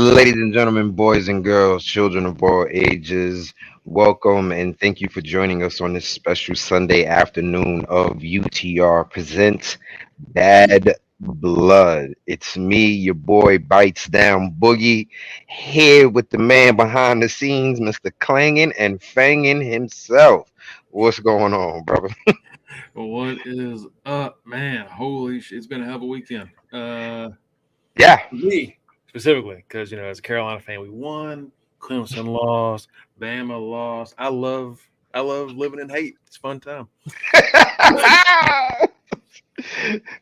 Ladies and gentlemen, boys and girls, children of all ages, welcome and thank you for joining us on this special Sunday afternoon of UTR Presents Bad Blood. It's me, your boy Bites Down Boogie, here with the man behind the scenes, Mr. Clangin' and Fangin' himself. What's going on, brother? Well, what is up, man? Holy shit! It's been a hell of a weekend. Yeah, For me specifically, because as a Carolina fan, we won. Clemson lost. Bama lost. I love living in hate. It's a fun time.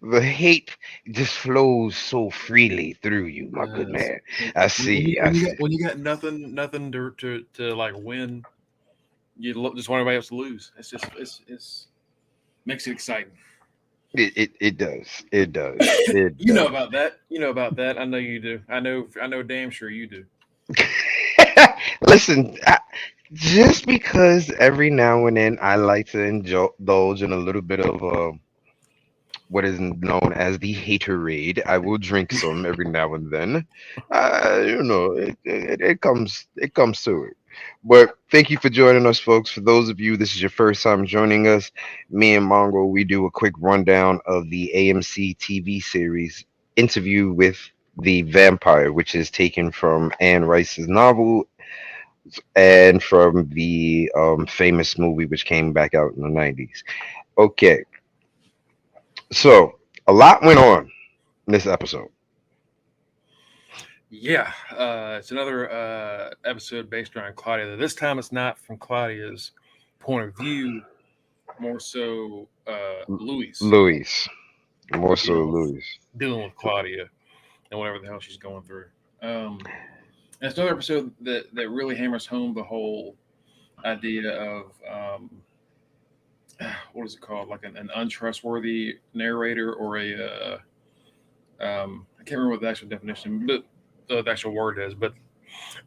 the hate just flows so freely through you, my good Yes. man. I When see. you I when you got see. when you got nothing to like win, just want everybody else to lose. It's makes it exciting. It does. It does. It You know does. about that. You know about that. I know you do. I know. Damn sure you do. Listen, just because every now and then I like to indulge in a little bit of what is known as the haterade, I will drink some every now and then. It comes to it. But thank you for joining us, folks. For those of you, this is your first time joining us. Me and Mongo, we do a quick rundown of the AMC TV series Interview with the Vampire, which is taken from Anne Rice's novel and from the famous movie which came back out in the 90s. Okay, so a lot went on in this episode. Yeah, it's another episode based around Claudia. This time it's not from Claudia's point of view, more so Louis Louis, more so dealing with Louis. dealing with Claudia and whatever the hell she's going through. And it's another episode that really hammers home the whole idea of what is it called, like an untrustworthy narrator or I can't remember what the actual definition, but the actual word is, but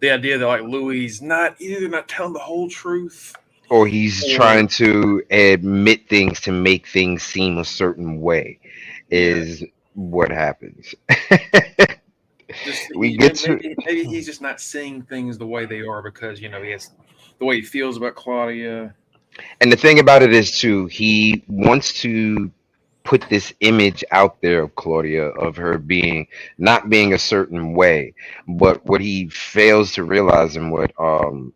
the idea that like Louis not either not telling the whole truth Or he's or trying to admit things to make things seem a certain way, yeah, is what happens. just We get to, maybe he's just not seeing things the way they are because he has the way he feels about Claudia. and the thing about it is, too, he wants to put this image out there of Claudia, of her being not being a certain way, but what he fails to realize, and what the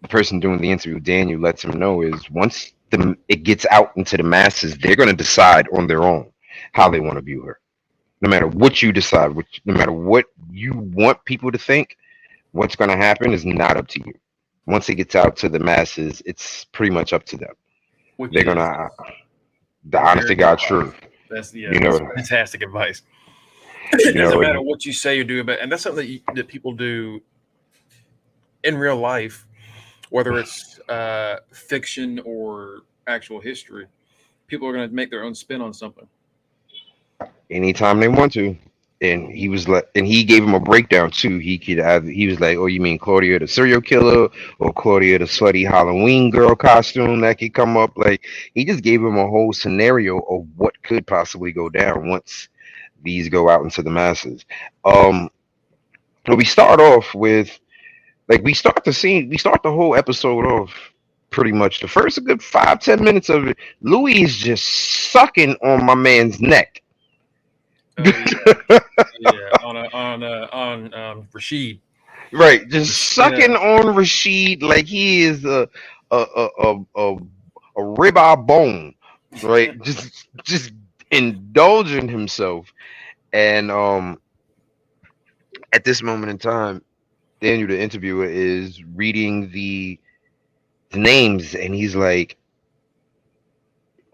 person doing the interview, Daniel, lets him know, is once it gets out into the masses, they're going to decide on their own how they want to view her. No matter what you decide, no matter what you want people to think, what's going to happen is not up to you. Once it gets out to the masses, it's pretty much up to them. Which They're is gonna, the honest very to good God advice. truth. You That's know, fantastic advice. you It doesn't know, matter what you say or do about, and that's something that people do in real life, whether it's fiction or actual history. People are going to make their own spin on something. anytime they want to. And Mhm. he was like, and he gave him a breakdown too. He was like, "Oh, you mean Claudia the serial killer, or Claudia the sweaty Halloween girl costume that could come up?" Like, he just gave him a whole scenario of what could possibly go down once these go out into the masses. Um, but we start off with, like, we start the whole episode off pretty much. The first a good 5-10 minutes of it, Louis is just sucking on my man's neck. Oh yeah, yeah. On Rashid, Right, just yeah, sucking on Rashid like he is a ribeye bone, right? Just indulging himself. And at this moment in time, Daniel, the interviewer, is reading the names, and he's like,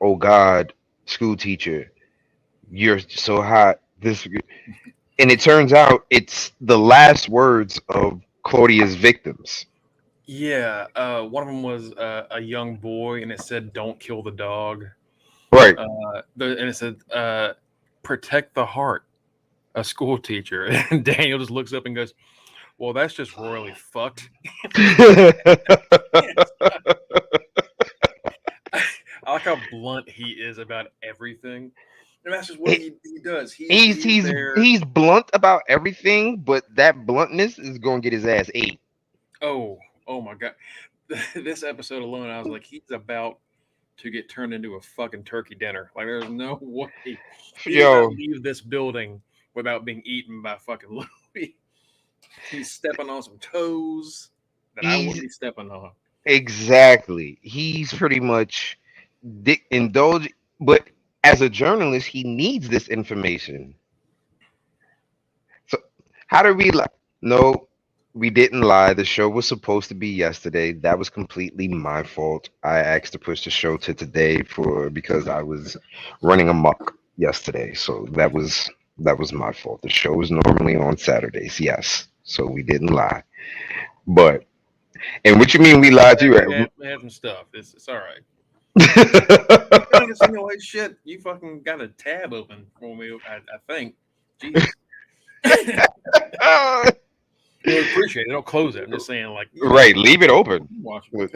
"Oh God, school teacher, you're so hot." This, and it turns out it's the last words of Claudia's victims. yeah. One of them was a young boy, and it said, "Don't kill the dog." Right. And it said, "Protect the heart." A school teacher, and Daniel just looks up and goes, "Well, that's just royally fucked." I like how blunt he is about everything. And that's just what he does. He's There. he's blunt about everything, but that bluntness is gonna get his ass ate. Oh my god! This episode alone, I was like, he's about to get turned into a fucking turkey dinner. Like, there's no way he does not Yo, leave this building without being eaten by fucking Louis. He's stepping on some toes that I wouldn't he's be stepping on. exactly. He's pretty much indulge, but as a journalist, he needs this information. So how did we lie? No, we didn't lie. The show was supposed to be yesterday. That was completely my fault. I asked to push the show to today because I was running amok yesterday. So that was my fault. The show is normally on Saturdays, yes. So we didn't lie. But and what you mean we lied to We had some stuff. It's all right. You you? trying to simulate shit? You fucking got a tab open for me. I think. Jesus. Well, appreciate it. Don't close it. I'm just saying, like, Right, leave it open. watch Look,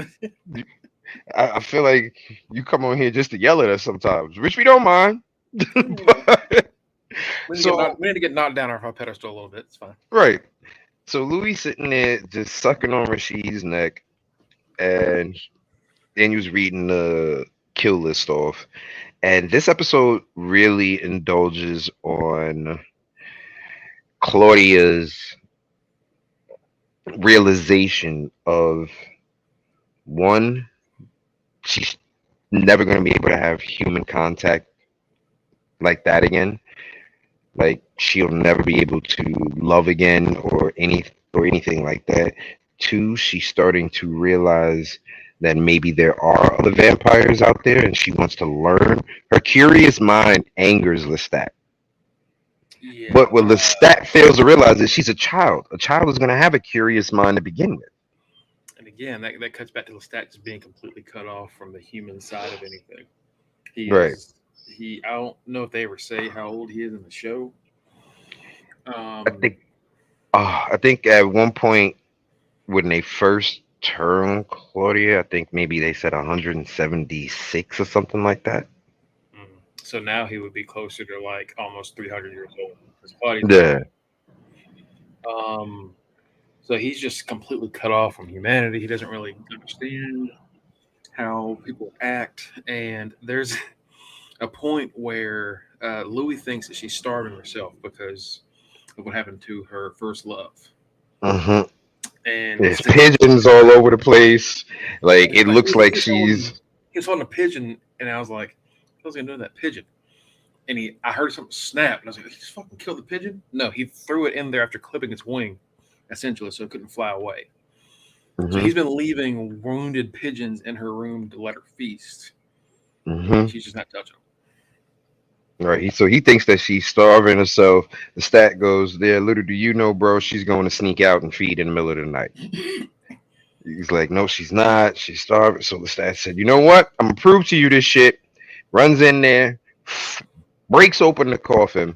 I feel like you come on here just to yell at us sometimes, which we don't mind. But- so we need to get knocked down off our pedestal a little bit. It's fine. right, so Louis sitting there just sucking on Rashid's neck, and then he was reading the kill list off. And this episode really indulges on Claudia's realization of one, she's never going to be able to have human contact like that again. Like she'll never be able to love again or anything like that. Two, she's starting to realize that maybe there are other vampires out there and she wants to learn. Her curious mind angers Lestat. Yeah. But what Lestat fails to realize is she's a child. A child is going to have a curious mind to begin with. And again, that cuts back to Lestat just being completely cut off from the human side of anything. Right. I don't know if they ever say how old he is in the show. I think at one point when they first turned Claudia, I think maybe they said 176 or something like that. So now he would be closer to like almost 300 years old. His body's Yeah. So he's just completely cut off from humanity. He doesn't really understand how people act. And there's a point where Louis thinks that she's starving herself because of what happened to her first love. Mm-hmm. And There's pigeons all over the place. Like it looks like she's. He was holding a pigeon, and I was like, "What was he doing that pigeon?" And I heard something snap, and I was like, "He just fucking killed the pigeon?" No, he threw it in there after clipping its wing, essentially, so it couldn't fly away. Mm-hmm. So he's been leaving wounded pigeons in her room to let her feast. Mm-hmm. She's just not touching them. Right. So he thinks that she's starving herself. The stat goes there. Little do you know, bro, she's going to sneak out and feed in the middle of the night. He's like, no, she's not. She's starving. So the stat said, you know what? I'm gonna prove to you this shit. Runs in there, breaks open the coffin.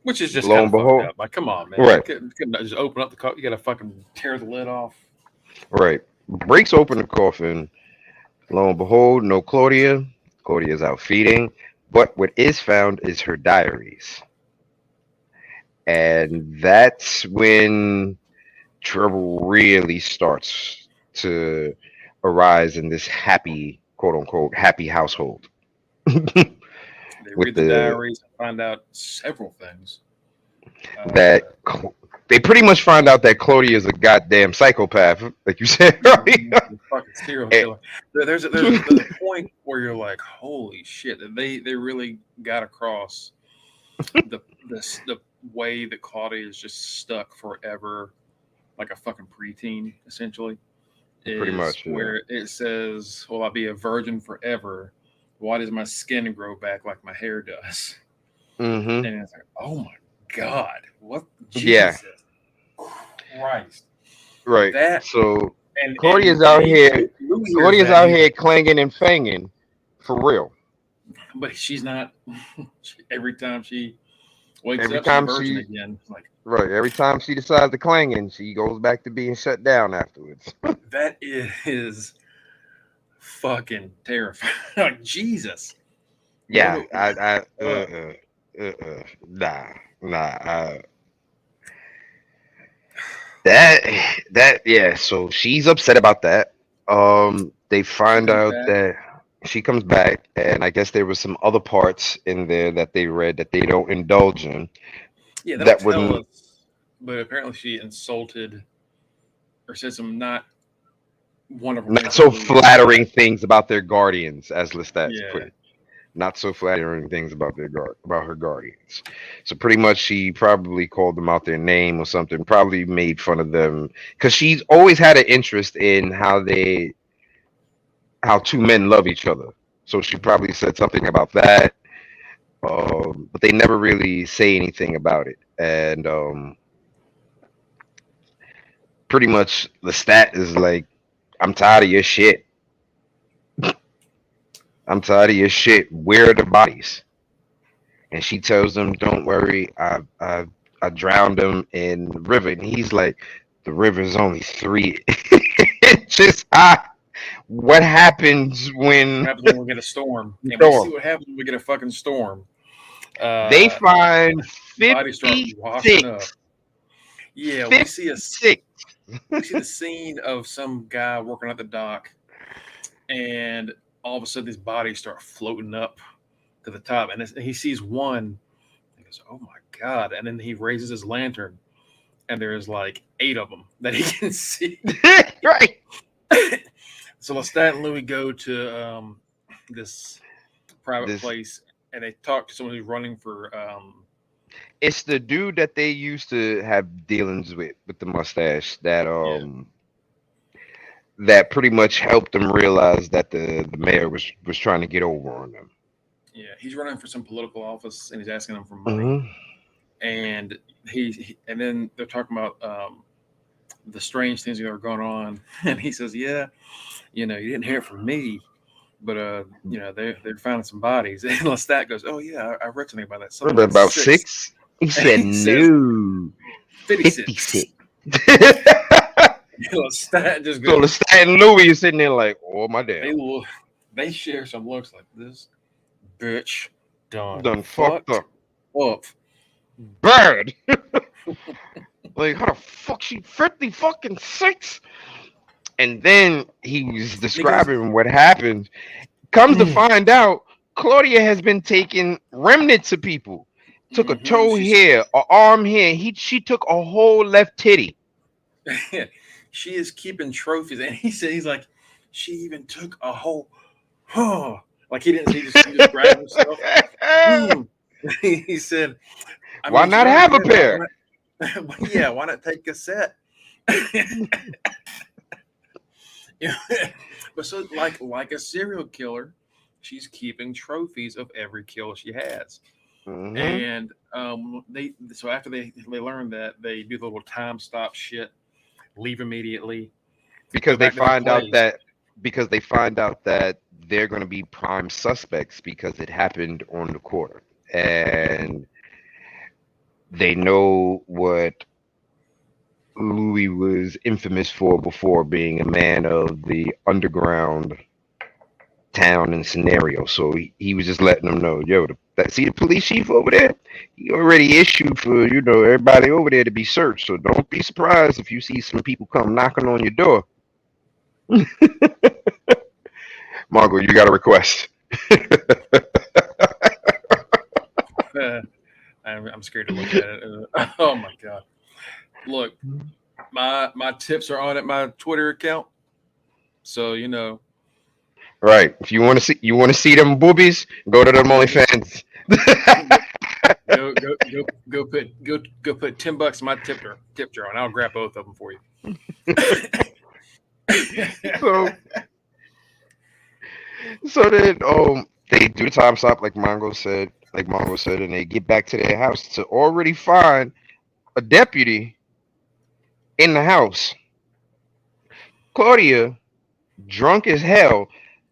Which is just kind of fucked up. Like, come on, man. Right. You couldn't just open up the coffin. You got to fucking tear the lid off. Right. Breaks open the coffin. Lo and behold, no Claudia. Claudia's out feeding. But what is found is her diaries. And that's when trouble really starts to arise in this happy, quote unquote, happy household. They read the diaries and find out several things. That they pretty much find out that Claudia is a goddamn psychopath, like you said, right? Fucking serial killer. There's a point where you're like, holy shit! They really got across the way that Claudia is just stuck forever, like a fucking preteen, essentially. Pretty much. Where it says, "Well, I'll be a virgin forever. Why does my skin grow back like my hair does?" Mm-hmm. And it's like, oh my god, what? Jesus Christ! Right. That, so Claudia's out here. Claudia's out here clanging and fanging, for real. But she's not. Every time she wakes up, she's a virgin again. Like, right. Every time she decides to clanging, she goes back to being shut down afterwards. That is fucking terrifying. Like, Jesus. Yeah, What? nah, nah. Yeah. So she's upset about that. They She find comes out back. that she comes back, and I guess there was some other parts in there that they read that they don't indulge in. Yeah, they don't That tell wouldn't us, but apparently she insulted or said some not wonderful not things to so Louis. flattering things about their guardians, as Lestat put Yeah, it. Not so flattering things about about her guardians. So pretty much she probably called them out their name or something, probably made fun of them because she's always had an interest in how two men love each other. So she probably said something about that. But they never really say anything about it. And pretty much the stat is like, I'm tired of your shit. I'm tired of your shit. Where are the bodies? And she tells them, "Don't worry, I drowned him in the river." And he's like, "The river's only 3 inches high. What happens what when happens when we get a storm? you And we see storm?" what happens when we get a fucking storm. They Uh, find bodies start washing up. 56, Yeah, 56. we see the scene of some guy working at the dock, and all of a sudden these bodies start floating up to the top, and he sees one. He goes, "Oh my god!" And then he raises his lantern, and there's like 8 of them that he can see. Right. So Lestat and Louis go to this private This place, and they talk to someone who's running for. It's the dude that they used to have dealings with the mustache Yeah, that pretty much helped them realize that the mayor was trying to get over on them. yeah, he's running for some political office, and he's asking them for money, Hmm. and and then they're talking about the strange things that are going on, and he says, "Yeah, you didn't hear it from me." But they're finding some bodies, and Lestat goes, "Oh yeah, I read something about that. Something like About six." 6. He And said he says no. 56. 56. Lestat just So goes. the Stan Louis is sitting there like, oh my They damn, look. They share some looks like this bitch done done fucked fucked up. up. Bird. Like how the fuck she 56? And then he was And he goes, describing what happened. Comes to mm, find out, Claudia has been taking remnants of people. Took a toe she's here, a arm here. She took a whole left titty. she is keeping trophies, and he said he's like, she even took a whole, huh? Like he just grabbed himself. Mm. He said, I Why mean, she's not already have a dead. pair? Yeah, why not take a set? But so like a serial killer, she's keeping trophies of every kill she has. Hmm. And they so after they learn that, they do the little time stop shit, leave immediately, go Because they back to their find out place. that because they find out that they're going to be prime suspects because it happened on the quarter, and they know what Louis was infamous for before, being a man of the underground town and scenario. So he was just letting them know, yo, see the police chief over there? He already issued for, everybody over there to be searched. So don't be surprised if you see some people come knocking on your door. Margot, you got a request. I'm scared to look at it. Oh my god! Look, my tips are on at my Twitter account, so Right. If you want to see them boobies, go to them go OnlyFans. go put $10 in my tip jar, and I'll grab both of them for you. so so then they do the time stop like Mongo said, and they get back to their house to already find a deputy in the house. Claudia, drunk as hell,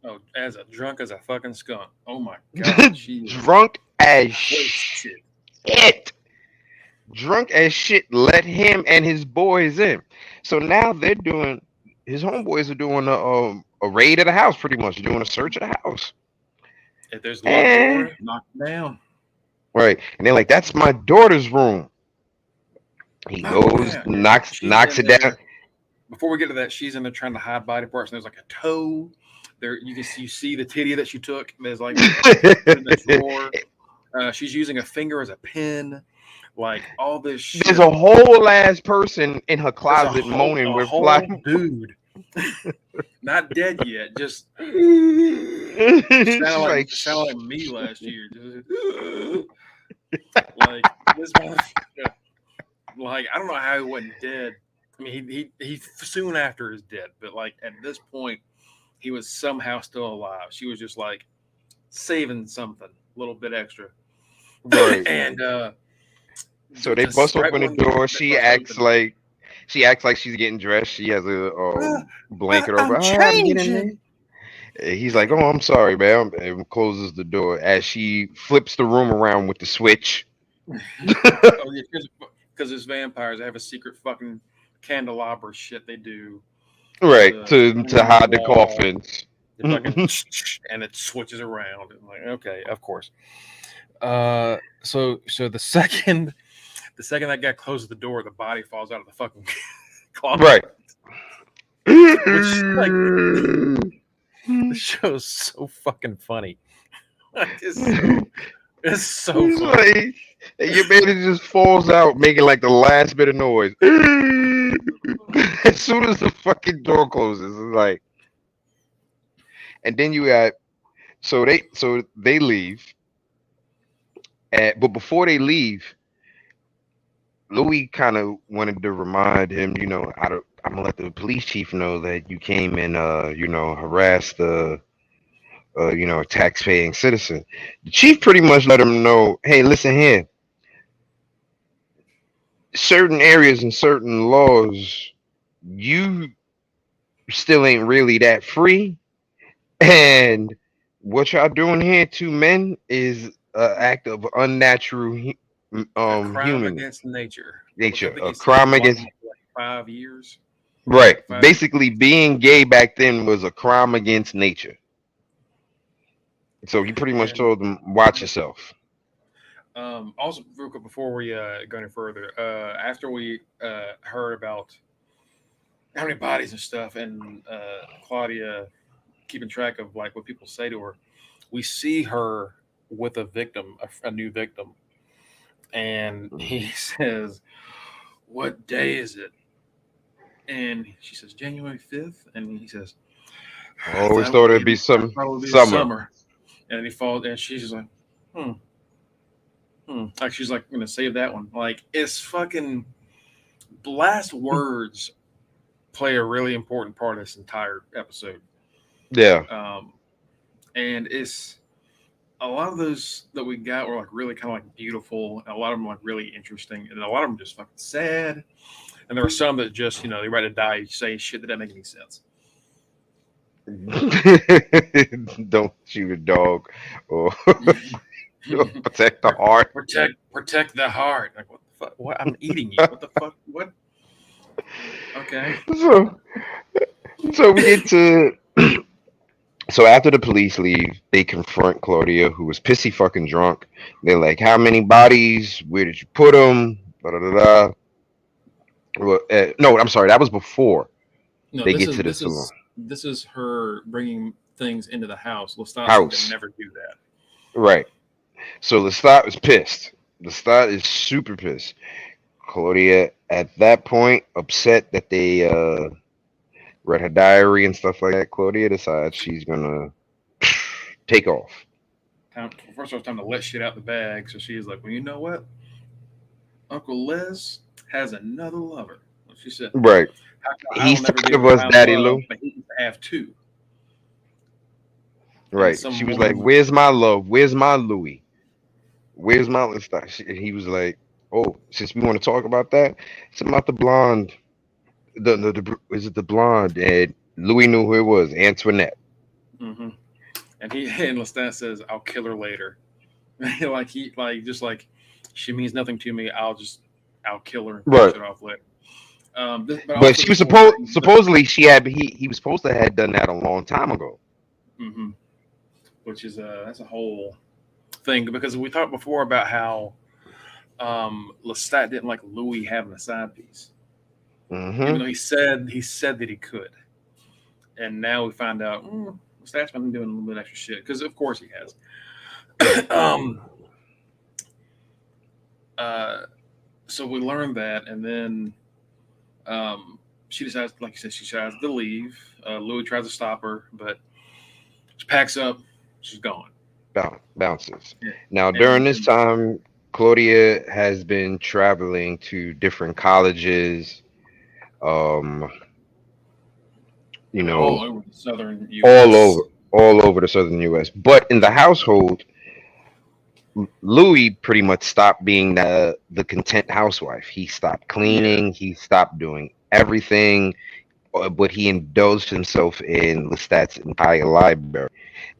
Oh, as a drunk as a fucking skunk. Oh my god, she is drunk as wasted. shit. Drunk as shit, let him and his boys in. So now his homeboys are doing a raid of the house, pretty much doing a search of the house. If there's a locked And door, knock it down. right, and they're like, "That's my daughter's room." He Oh goes, yeah, and she's knocks in it down. there. Before we get to that, she's in there trying to hide body parts, and there's like a toe. There, you see the titty that she took. There's like in the drawer. She's using a finger as a pin. Like all this There's shit. a whole ass person in her There's closet moaning a with fly. whole dude, not dead yet. Just She's like, sounded like me last year. Just, like this motherfucker. Like I don't know how he wasn't dead. I mean, he soon after is dead, but like at this point, he was somehow still alive. She was just like saving something, a little bit extra, right. and So they just bust right open the when door. they bust open, She acts like she's getting dressed. She has a blanket over. I'm I gotta get in changing. there. He's like, "Oh, I'm sorry, man," and closes the door as she flips the room around with the switch. Oh yeah, because it's vampires. They have a secret fucking candelabra shit they do Right, to to illuminate the hide the wall. coffins. They fucking and it switches around. I'm like, okay, of course. So the second that guy closes the door, the body falls out of the fucking closet. Right. Which like the show's so fucking funny. Like it's so He's funny. like, and your baby just falls out, making like the last bit of noise. As soon as the fucking door closes, it's like, and then you got so they leave, but before they leave, Louis kind of wanted to remind him, I'm gonna let the police chief know that you came and harassed the tax-paying citizen. The chief pretty much let him know, hey, listen here, certain areas and certain laws, you still ain't really that free, and what y'all doing here, two men, is an act of unnatural A crime human against nature, which I nature, think a he said he crime locked against him up for like 5 years. right. Like 5 years. Basically, being gay back then was a crime against nature. So he pretty much And told them, watch yourself. also, real quick, before we go any further, after we heard about how many bodies and stuff, and Claudia keeping track of like what people say to her, we see her with a victim, a new victim, and he says, "What day is it?" And she says, "January 5th," and he says, I "I always thought it thought would it'd be be some probably be the summer. summer." And he falls, and she's just like, "Hmm, Like she's like, "I'm gonna save that one." Like it's fucking last words play a really important part of this entire episode. Yeah. Um, and it's a lot of those that we got were like really kind of like beautiful, and a lot of them like really interesting, and a lot of them just fucking sad. And there were some that just they ready to die, say shit that doesn't make any sense. Don't shoot a dog or protect the heart. protect the heart. Like what the fuck? What? I'm eating you. What the fuck? What? Okay. So, so we get to so after the police leave, they confront Claudia, who was pissy fucking drunk. They're like, "How many bodies? Where did you put them?" Da da da da. Well, no, I'm sorry. That was before No, they get to the salon this is her bringing things into the house. Lestat seemed to house. never do that. Right. So Lestat is pissed. Lestat is super pissed. Claudia, at that point, upset that they read her diary and stuff like that. Claudia decides she's gonna take off. First of all, time to let shit out the bag. So she's like, "Well, you know what? Uncle Les has another lover." Well, she said, Right. I'll He's never be tired able of to us, find Daddy love, Lou. but he can have two." And Right. She some was like, woman, "Where's my love? Where's my Louis? Where's my Lestat?" And he was like, "Oh, since we want to talk about that, it's about the blonde. Is it the blonde?" And Louis knew who it was, Antoinette. hmm and he and Lestat says, "I'll kill her later." Just like she means nothing to me. I'll kill her and finish Right. it off later. But But also she was before supposedly he was supposed to have done that a long time ago. hmm which is that's a whole thing because we talked before about how Lestat didn't like Louis having a side piece, even Mm-hmm. though he said that he could, and now we find out Lestat's been doing a little bit extra shit because of course he has. uh, so we learned that, and then she decides, like you said, she decides to leave. Louis tries to stop her, but she packs up. She's gone. Bounces. Yeah. Now, during And this time, Claudia has been traveling to different colleges, um, you I mean, all know, over the southern all U.S. over, all over the southern U.S. But in the household, Louis pretty much stopped being the content housewife. He stopped Yeah. cleaning. He stopped doing everything, but he indulged himself in Lestat's entire library.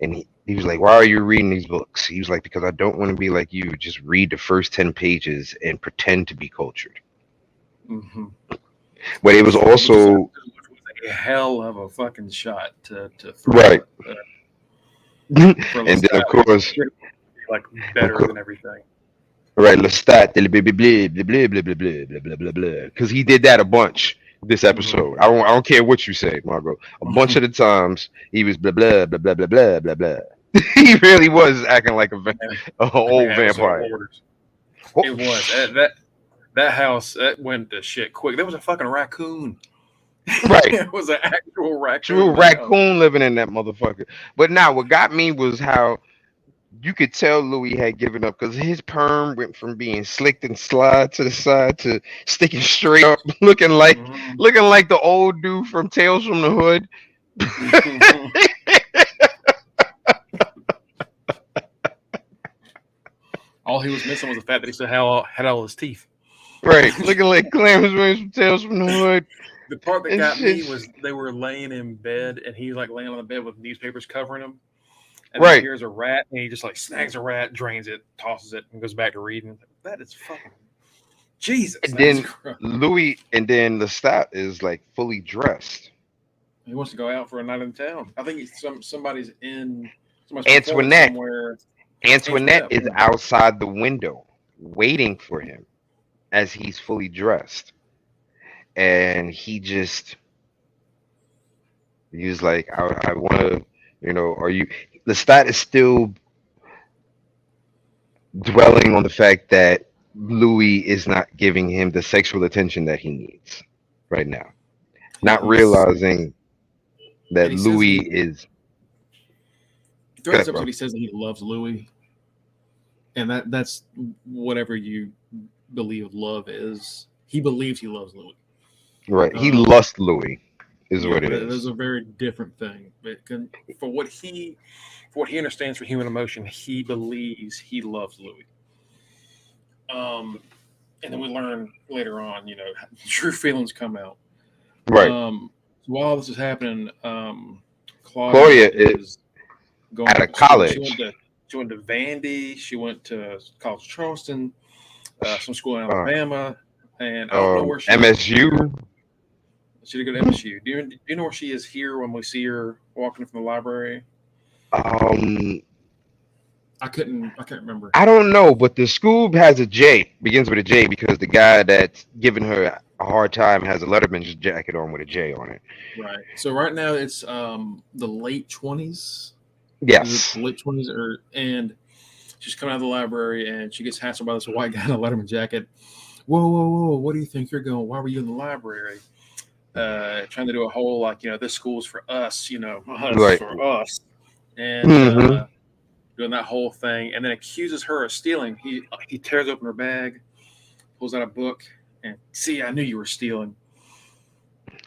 And he was like, "Why are you reading these books?" He was like, "Because I don't want to be like you. Just read the first 10 pages and pretend to be cultured." Mm-hmm. But it was also Which was a hell of a fucking shot to right. throw for And then, Lestat. of course, Like of better course, than everything. right, Lestat, blah, blah, blah, blah, blah, blah, blah, blah, blah, blah, blah, blah. Because he did that a bunch this Mm-hmm. episode. I don't care what you say, Margot. A bunch of the times he was blah, blah, blah, blah, blah, blah, blah, blah. He really was acting like a old Yeah, it was vampire. orders. Oh, It was that house that went to shit quick. There was a fucking raccoon. right. It was an actual raccoon True in that house. raccoon living in that motherfucker. But now what got me was how you could tell Louis had given up because his perm went from being slicked and slide to the side to sticking straight up, Mm-hmm. looking like the old dude from Tales from the Hood. All he was missing was the fact that he still had all his teeth. Right, looking like Clarence Williams from Tales from the Hood The part that and got me shit. was they were laying in bed and he was like laying on the bed with newspapers covering him. And then he Right, hears a rat and he just like snags a rat, drains it, tosses it, and goes back to reading. That is fucking Jesus. and That is then gross. Lestat is like fully dressed. He wants to go out for a night in town. I think somebody's performing Antoinette, somewhere. Antoinette Antoinette. is outside the window waiting for him as he's fully dressed. And he was like, I want to, are you, Lestat is still dwelling on the fact that Louis is not giving him the sexual attention that he needs right now, not He's realizing and that he says that Louis he is throughout this good, bro. episode he says that he loves Louis, and that's whatever you believe love is. He believes he loves Louis. Right. He Um, lust Louis is yeah, what it but those is. are very different thing. For what he understands for human emotion, he believes he loves Louis. Um, and then we learn later on, true feelings come out. Right. While this is happening, Claudia Claudia is is going at a back to school. college, She went to Vandy. She went to College of Charleston, some school in uh, Alabama, and I don't know where she is. MSU. She did go to MSU. Do you know where she is here when we see her walking from the library? Um, I can't remember. I don't know, but the school has a J, begins with a J because the guy that's giving her a hard time has a Letterman's jacket on with a J on it. Right. So right now it's the late 20s. Is it Yes. the late 20s and she's coming out of the library and she gets hassled by this white guy in a Letterman jacket. Whoa, whoa, whoa! What do you think you're going? Why were you in the library? Trying to do a whole this school's for us, us Right. for us, and Hmm. doing that whole thing, and then accuses her of stealing. He tears open her bag, pulls out a book, and see, I knew you were stealing.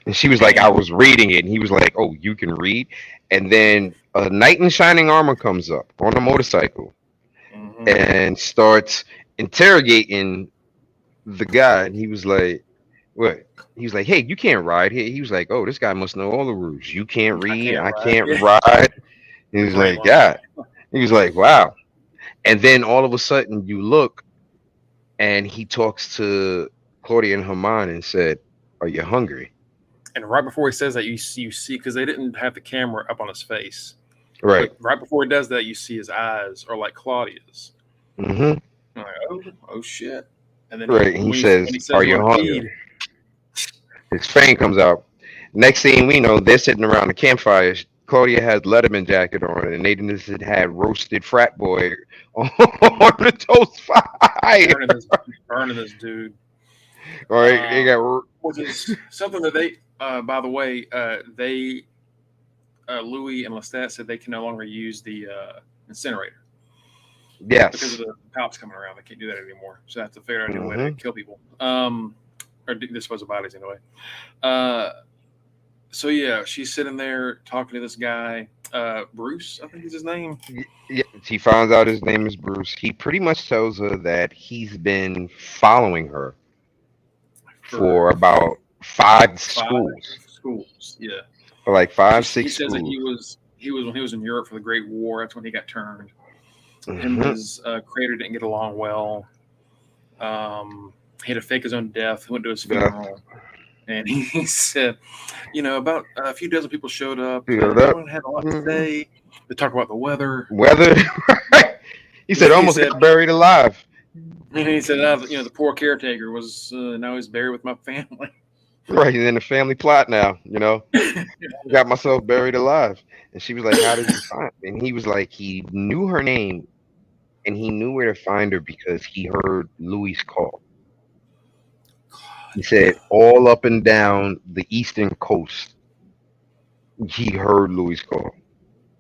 And she was like, I And was reading it. And he was like, oh, you can read. And then a knight in shining armor comes up on a motorcycle mhm. and starts interrogating the guy. And he was like, what? He was like, hey, you can't ride here. He was like, oh, this guy must know all the rules. You can't I read. can't I ride. can't Yeah, ride. He the was great like, line. yeah. He was like, wow. And then all of a sudden you look and he talks to Claudia and her mind and said, are you hungry? And right before he says that, you see because they didn't have the camera up on his face. Right. But right before he does that, you see his eyes are like Claudia's. Hmm. I'm like, oh shit! And then Right. He when says, he says "Are you you want to hungry?" feed, His fang comes out. Next thing we know, they're sitting around the campfire. Claudia has Letterman jacket on, and Nathan has had roasted frat boy on the toast fire. burning this dude, All right, they got which is something that they, by the way, they Louis and Lestat said they can no longer use the incinerator because of yes. the cops coming around. They can't do that anymore. So that's a fair new way to Hmm. kill people, or dispose of bodies anyway. Uh, so yeah, she's sitting there talking to this guy, Bruce, I think is his name. Yeah, he finds out his name is Bruce. He pretty much tells her that he's been following her For for about five five schools, schools. Yeah, for like five, he six says that schools. he was when he was in Europe for the Great War. That's when he got turned. Him and Hmm. his creator didn't get along well. He had to fake his own death. He went to his Yeah, funeral, and he said, about a few dozen people showed up. feel No that. one had a lot to Mhm. say. They talked about the weather. Weather. He said He almost said, got buried alive. the poor caretaker was now he's buried with my family. Right, he's in the family plot now. Got myself buried alive. And she was like, "How did you find?" And he was like, he knew her name and he knew where to find her because he heard Louis call. He said all up and down the eastern coast, he heard Louis call.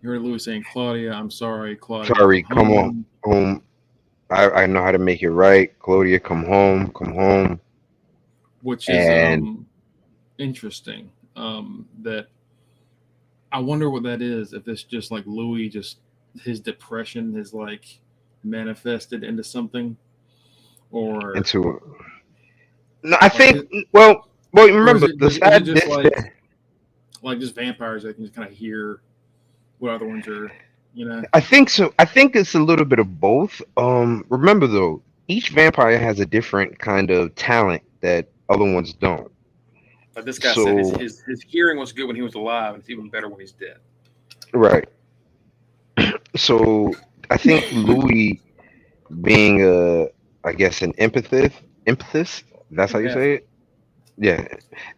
You heard Louis saying, "Claudia, I'm sorry, Claudia, come Sorry, come on home," home. I know how to make it right. Claudia, come home, come home. which is And interesting. That I wonder what that is. If it's just like Louis, just his depression has like manifested into something, or into no, I like, think well or is remember it the is it sad just this like just vampires that can just kind of hear what other ones are, you know? I think so. I think it's a little bit of both. Remember though, each vampire has a different kind of talent that other ones don't. Like this guy said, So his hearing was good when he was alive, and it's even better when he's dead. right. So I think Louis being I guess an empathist. That's how you Empath. say it. Yeah.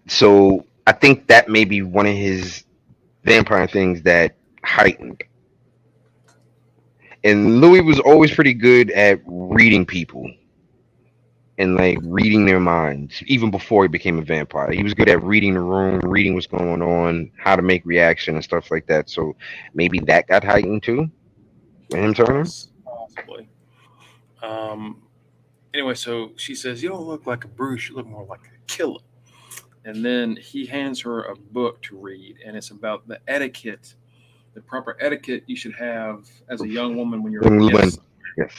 So I think that may be one of his vampire things that heightened. And Louis was always pretty good at reading people and like reading their minds, even before he became a vampire. He was good at reading the room, reading what's going on, how to make reaction and stuff like that. So maybe that got heightened too with him turning. Possibly. Um. Anyway, so she says, "You don't look like a Bruce. You look more like a killer." And then he hands her a book to read, and it's about the etiquette, the proper etiquette you should have as a young woman when you're with When, guests. yes,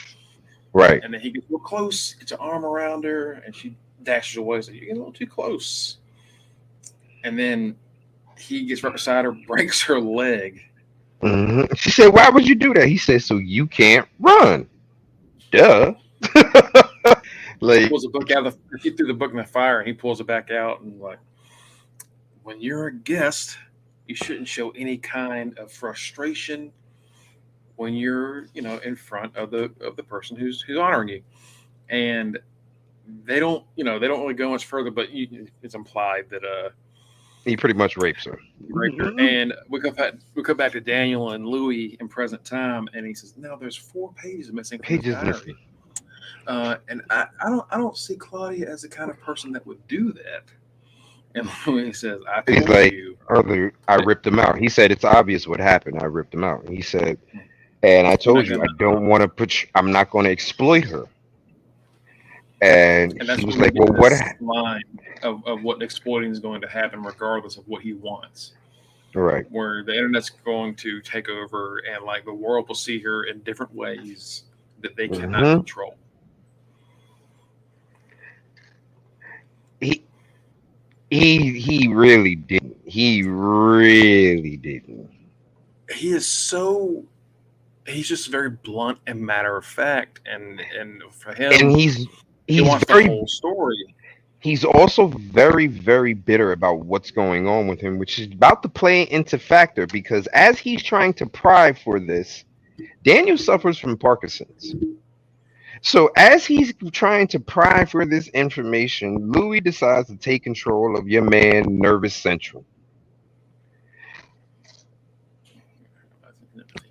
right. And then he gets real close, gets an arm around her, and she dashes away. So you're getting a little too close. And then he gets right beside her, breaks her leg. She said, "Why would you do that?" He said, "So you can't run." Duh. Like, Pulls the book out of the. She threw the book in the fire, and he pulls it back out and like, when you're a guest, you shouldn't show any kind of frustration when you're, in front of the person who's honoring you. And they don't really go much further, but it's implied that he pretty much rapes her. he raped her. And we come back to Daniel and Louis in present time, and he says, "No, there's 4 pages missing from He the just diary." missing. And I don't see Claudia as the kind of person that would do that. And Louis says, "I He's told like, you earlier, I that ripped him out. He said, it's obvious what happened. I ripped him out. He said, and I you're not told you, I gonna." don't want to I'm not going to exploit her. And And he that's was when we like, get well, what? this line of what exploiting is going to happen, regardless of what he wants. Right. Where the internet's going to take over, and like the world will see her in different ways that they cannot Hmm. control. He, he really didn't. He really didn't. He is so he's just very blunt and matter of fact, and for And him, he he's wants the very whole story. he's also very, very bitter about what's going on with him, which is about to play into factor because as he's trying to pry for this, Daniel suffers from Parkinson's. So as he's trying to pry for this information, Louis decides to take control of your man, Nervous Central.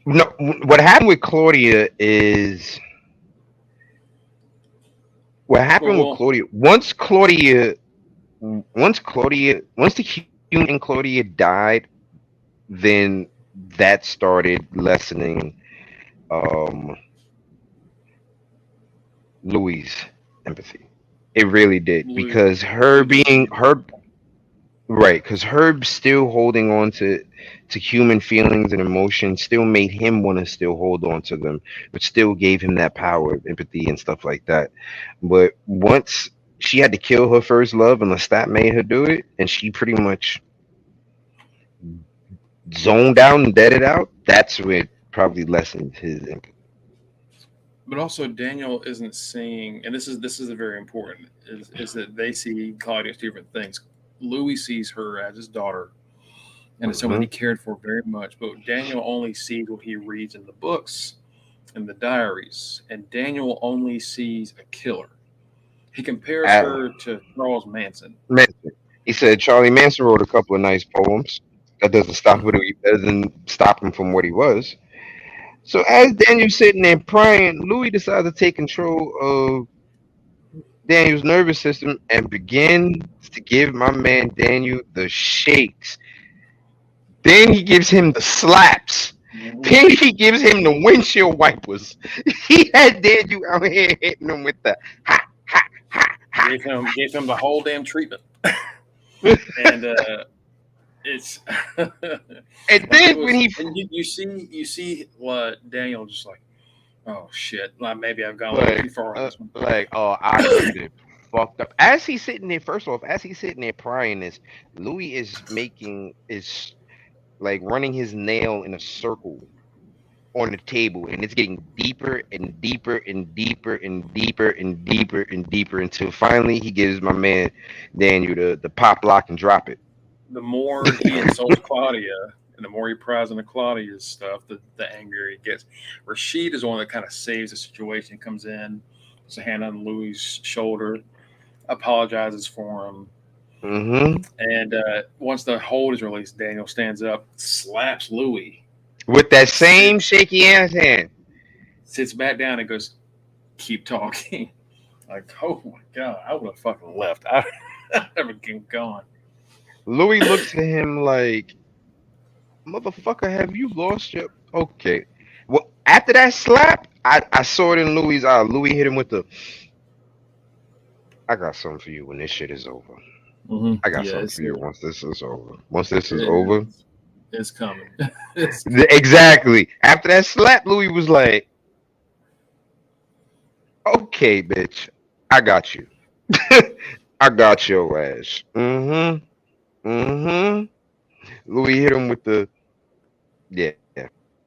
No, what happened with Claudia is what happened with Well, Claudia. Once the human Claudia died, then that started lessening um Louis' empathy. It really did because her Louis doesn't being need her right, because her still holding on to human feelings and emotions still made him want to still hold on to them, but still gave him that power of empathy and stuff like that. But once she had to kill her first love and Lestat made her do it, and she pretty much zoned out and deaded out, that's when it probably lessened his empathy. but also Daniel isn't seeing, and this is a very important is that they see Claudia as different things. Louis sees her as his daughter and as someone Hmm. he cared for very much, but Daniel only sees what he reads in the books and the diaries, and Daniel only sees a killer. He compares her to Charles Manson. Manson. He said Charlie Manson wrote a couple of nice poems. That doesn't stop it. Doesn't stop him from what he was. So as Daniel's sitting there crying, Louis decides to take control of Daniel's nervous system and begins to give my man Daniel the shakes. Then he gives him the slaps. Mhm. Then he gives him the windshield wipers. He had Daniel out here hitting him with the ha ha ha ha. Gave him the whole damn treatment, and it's And like it then when was, he and you see Daniel just like, oh shit, like maybe I've gone a little like too far on this one. oh, I done been fucked up. As he's sitting there, first off, as he's sitting there prying this, Louis is like running his nail in a circle on the table, and it's getting deeper and deeper and deeper and deeper and deeper and deeper until finally he gives my man Daniel the pop lock and drop it. The more he insults Claudia and the more he pries into Claudia's stuff, the angrier he gets. Rashid is the one that kind of saves the situation, comes in, puts a hand on Louis' shoulder, apologizes for him. Hmm. And once the hold is released, Daniel stands up, slaps Louis, With that same sits shaky ass hand. sits back down, and goes, "Keep talking." Like, oh my god, I would have fucking left. I never keep going. Louis looks at him like, motherfucker, have you lost your okay. Well, after that slap, I saw it in Louis' eye. Louis hit him with the I got something for you when this shit is over. I got Yeah, something for you once this is over. Once this is over. it's coming. It's Exactly. After that slap, Louis was like, okay, bitch, I got you. I got your ass. Mm-hmm. Mm-hmm. Louis hit him with the yeah.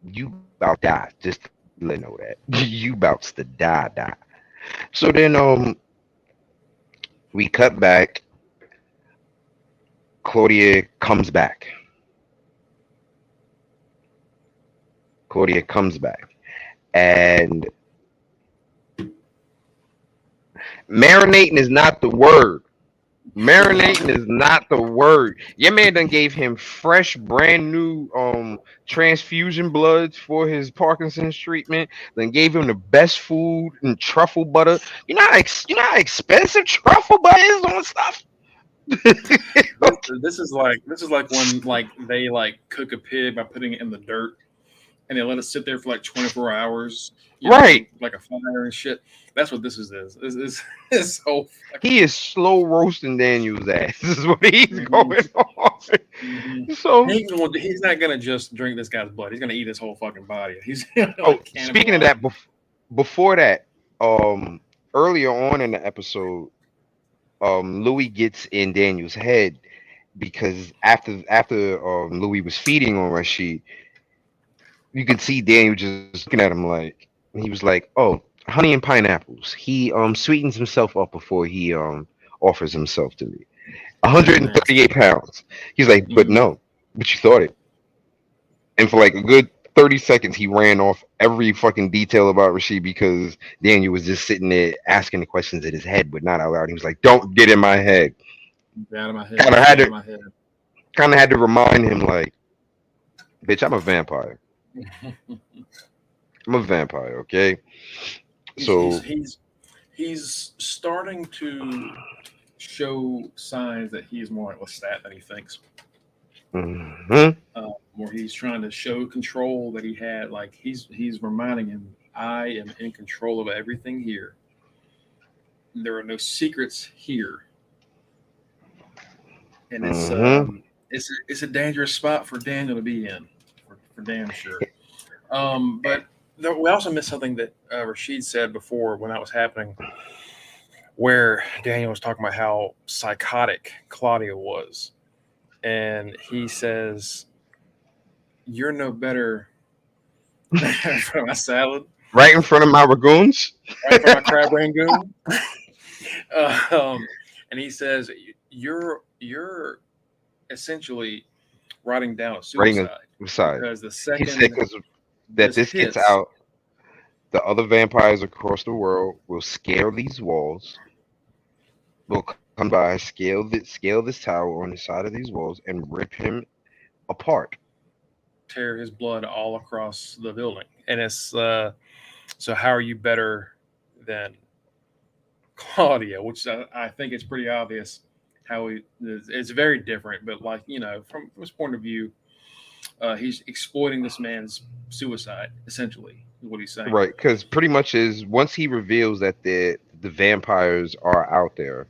You about to die. Just to let you know that. You about to die. So then we cut back. Claudia comes back. Claudia comes back. And marinating is not the word. Marinating is not the word. Your man done gave him fresh, brand new transfusion bloods for his Parkinson's treatment. Then gave him the best food and truffle butter. You know how expensive truffle butter is on stuff. this, this is like when like they like cook a pig by putting it in the dirt and they let it sit there for like 24 hours, Right. like a fire and shit. That's what this is. This whole fucking. He is slow roasting Daniel's ass. This is what he's Mhm, going on. mhm. So, He's not gonna just drink this guy's blood. He's gonna eat his whole fucking body. He's gonna oh, like speaking of cannibalize that, him. before that, earlier on in the episode, Louis gets in Daniel's head because after Louis was feeding on Rashid, you could see Daniel just looking at him like he was like, "Oh, honey and pineapples." He sweetens himself up before he offers himself to me. That's nasty. 138 pounds. He's like, but Mm. no, but you thought it. And for like a good 30 seconds, he ran off every fucking detail about Rashid because Daniel was just sitting there asking the questions in his head, but not out loud. He was like, don't get in my head. Get out of my Kind head. of Stay had out of to, my head. kind of had to remind him, like, bitch, I'm a vampire. I'm a vampire, okay? he's he's So, he's he's starting to show signs that he's more like Lestat than he thinks. mhm, Where he's trying to show control that he had. Like he's reminding him, I am in control of everything here. There are no secrets here, and mhm. it's a dangerous spot for Daniel to be in, for damn sure. But we also missed something that Rashid said before when that was happening, where Daniel was talking about how psychotic Claudia was, and he says, "You're no better for my salad, Right in front of my Ragoons. right for my crab rangoon." And he says, "You're essentially writing down a Writing a suicide side. because the He said, second because that this this gets hits, out, the other vampires across the world will scale these walls, will come by, scale this tower on the side of these walls, and rip him apart. tear his blood all across the building." And it's so how are you better than Claudia? Which I think it's pretty obvious how it's very different, but like from his point of view, he's exploiting this man's suicide essentially. Is what he's saying. Right, because pretty much is once he reveals that the vampires are out there,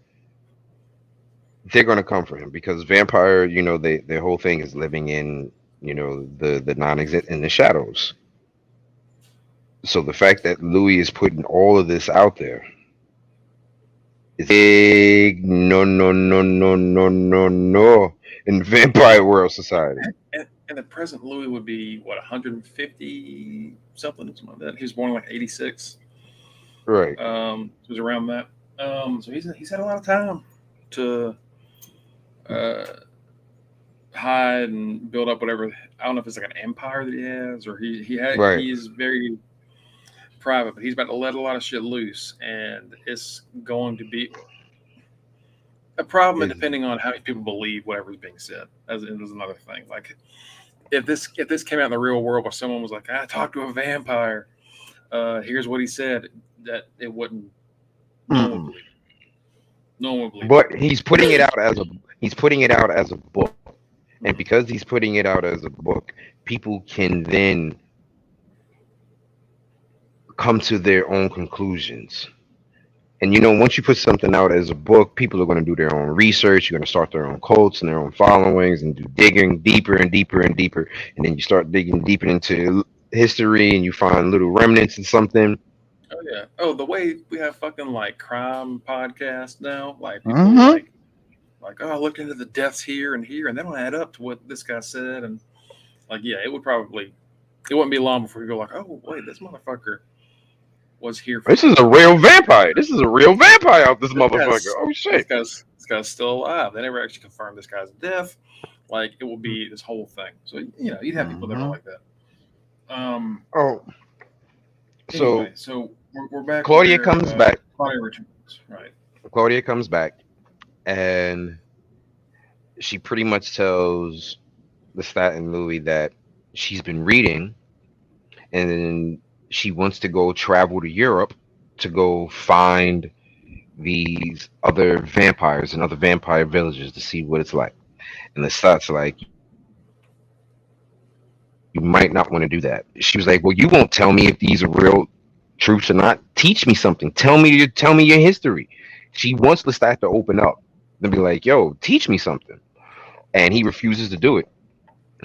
they're gonna come for him because vampire, their whole thing is living in, the non-exist in the shadows. So the fact that Louis is putting all of this out there is big no no no no no no no in vampire world society. And the present Louis would be what 150 something like that. He was born in like 86. Right. It was around that. So he's had a lot of time to uh, hide and build up whatever. I don't know if it's like an empire that he has, or Right. he's very private, but he's about to let a lot of shit loose, and it's going to be a problem Is depending on how many people believe whatever's being said. As is another thing. Like if this came out in the real world where someone was like, "I talked to a vampire. Here's what he said," that it wouldn't. No one would mm-mm. believe it. No one would believe it. But he's putting it out as a book. And Mhm. because he's putting it out as a book, people can then come to their own conclusions. And once you put something out as a book, people are going to do their own research. You're going to start their own cults and their own followings and do digging deeper and deeper and deeper. And then you start digging deeper into history and you find little remnants of something. Oh yeah. Oh, the way we have fucking like crime podcasts now, like people Mm-hmm. like oh, I looked into the deaths here and here, and they don't add up to what this guy said, and like yeah, it wouldn't be long before you go like, oh wait, this motherfucker was here for This is real. a real vampire. This is a real vampire out this This motherfucker. guy's Oh shit. this guy's still alive. They never actually confirmed this guy's death. Like it will be this whole thing. So you'd have people that are Mm-hmm. like that. Um. Oh, Anyway, so so we're back Claudia where comes back. Claudia returns, right? Claudia comes back and she pretty much tells Lestat and Louis that she's been reading and then she wants to go travel to Europe to go find these other vampires and other vampire villages to see what it's like. And Lestat's like, you might not want to do that. She was like, well, you won't tell me if these are real truths or not. Teach me something. Tell me your history. She wants Lestat to open up and be like, yo, teach me something. And he refuses to do it.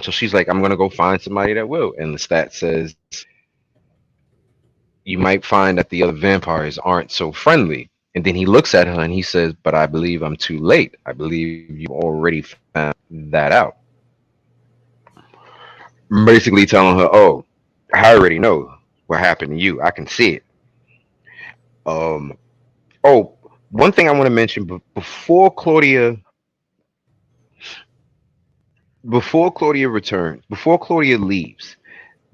So she's like, I'm gonna go find somebody that will. And Lestat says, you might find that the other vampires aren't so friendly. And then he looks at her and he says, but I believe I'm too late. I believe you've already found that out. Basically telling her, oh, I already know what happened to you. I can see it. Um, oh, one thing I want to mention before Claudia returns, before Claudia leaves,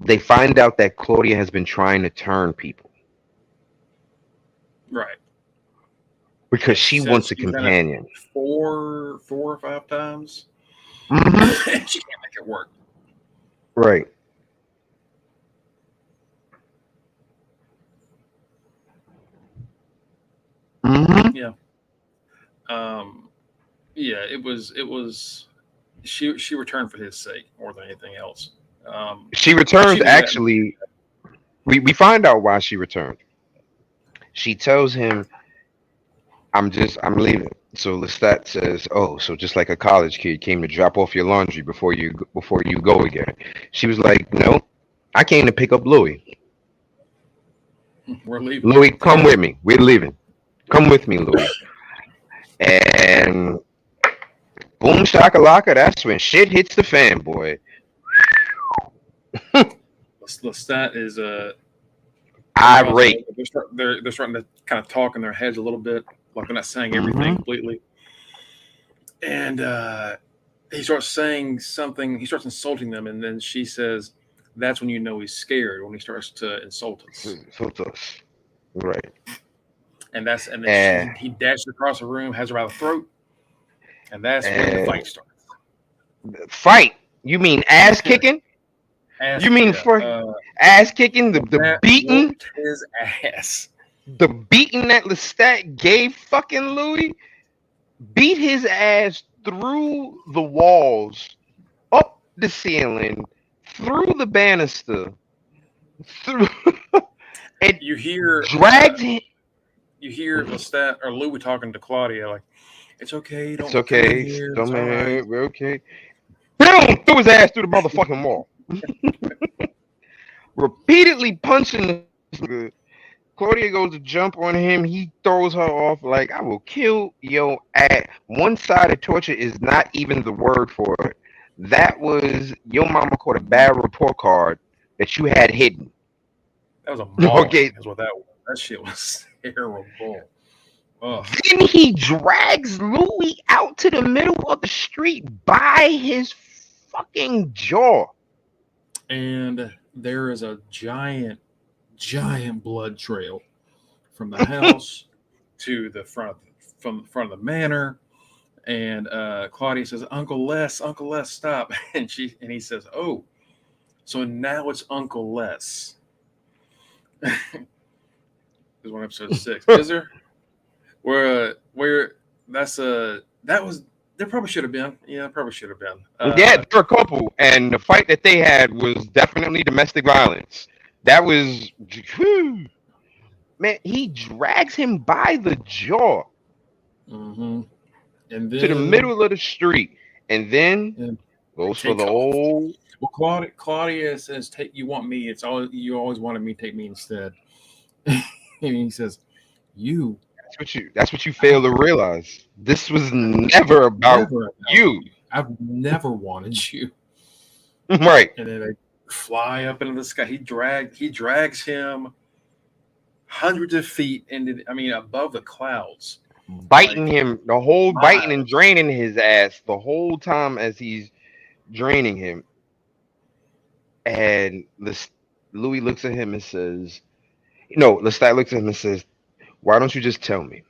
they find out that Claudia has been trying to turn people Right. because Yeah, she she said wants a she's done it companion. four or five times, Hmm. and she can't make it work. Right. Hmm. Yeah. Um. Yeah. It was. She returned for his sake more than anything else. Um. She She returns. knew that. Actually, we find out why she returned. She tells him, I'm leaving. So Lestat says, "Oh, so just like a college kid came to drop off your laundry before you go again." She was like, "No, I came to pick up Louis. We're leaving. Louis, come with me. We're leaving. Come with me, Louis." And boom shakalaka, that's when shit hits the fan, boy. Lestat is because Irate. they're starting to kind of talk in their heads a little bit, like they're not saying everything Hmm. completely. And he starts saying something. He starts insulting them, and then she says, "That's when you know he's scared when he starts to insult us." So it's us. Right. And then And, he dashes across the room, has her by the throat, and that's when the and fight starts. fight. You mean ass kicking? You mean Yeah, for ass kicking? The that beating? whooped his ass. The beating that Lestat gave fucking Louis? Beat his ass through the walls, up the ceiling, through the banister, through it You hear dragged him. Lestat or Louis talking to Claudia like, "It's okay, It's don't come in okay. here, Don't it's all right." man, we're okay. Boom! Threw his ass through the motherfucking wall. Repeatedly punching the nigga. Claudia goes to jump on him. He throws her off like, I will kill your ass. One sided torture is not even the word for it. That was your mama caught a bad report card that you had hidden. That was a mauling, Okay. is what that was. That shit was terrible. Ugh. Then he drags Louis out to the middle of the street by his fucking jaw. And there is a giant blood trail from the house to the front from the front of the manor. And Claudia says, Uncle Les, stop." And he says, "Oh, so now it's Uncle Les." There's one episode 6. Is there? Where that was there probably should have been. Yeah, probably should have been. Yeah, they're a couple, and the fight that they had was definitely domestic violence. That was, whew, man. He drags him by the jaw hmm And to the then middle of the street, and then and he goes for the takes off. old. Well, Claudia says, "Take you want me? It's all you always wanted me. Take me instead." And he says, "You, That's what you fail to realize. This was never about never about you, you. I've never wanted you." right? And then they fly up into the sky. He drags him hundreds of feet above the clouds, Biting like him the whole biting and miles. draining his ass the whole time as he's draining him. And this Louis looks at him and says, "No." Lestat looks at him and says, "Why don't you just tell me?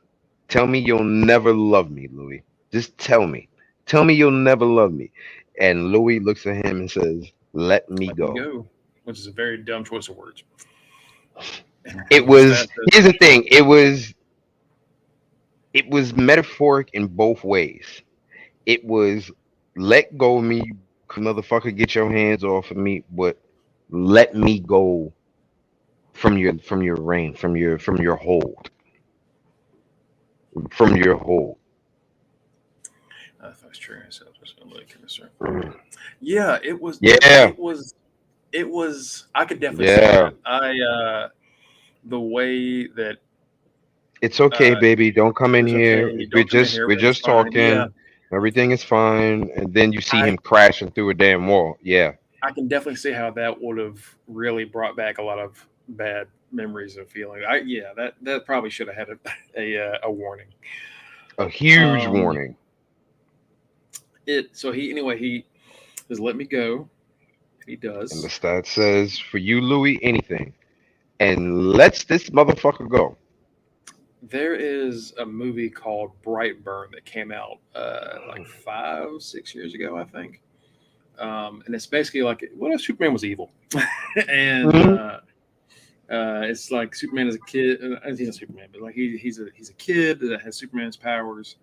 Tell me you'll never love me, Louis. Just tell me. Tell me you'll never love me." And Louis looks at him and says, "Let me Let me go." go, which is a very dumb choice of words. It was. Lestat says, Here's the thing. It was metaphoric in both ways. It was, let go of me, you motherfucker. Get your hands off of me, but let me go from your reign, from your hold, from your hold. if I was true, I said, just gonna look at this. Mm. Yeah, it was. Yeah, It was. I could definitely see yeah. that. The way that It's okay, baby. Don't come in it's here. okay. We're Don't come in just here. we're Everything's just fine. Yeah, talking. Everything is fine. And then you see I him crashing through a damn wall. Yeah. I can definitely see how that would have really brought back a lot of bad memories of feeling. Yeah, that probably should have had a warning. A huge Um, warning. he says, "Let me go." And he And the does. stat says, for you, Louis, anything. And lets this motherfucker go. There is a movie called Brightburn that came out like 5, 6 years ago, I think. And it's basically like, what if Superman was evil? And Mhm. it's like Superman is a kid. He's not Superman, but like he's a kid that has Superman's powers.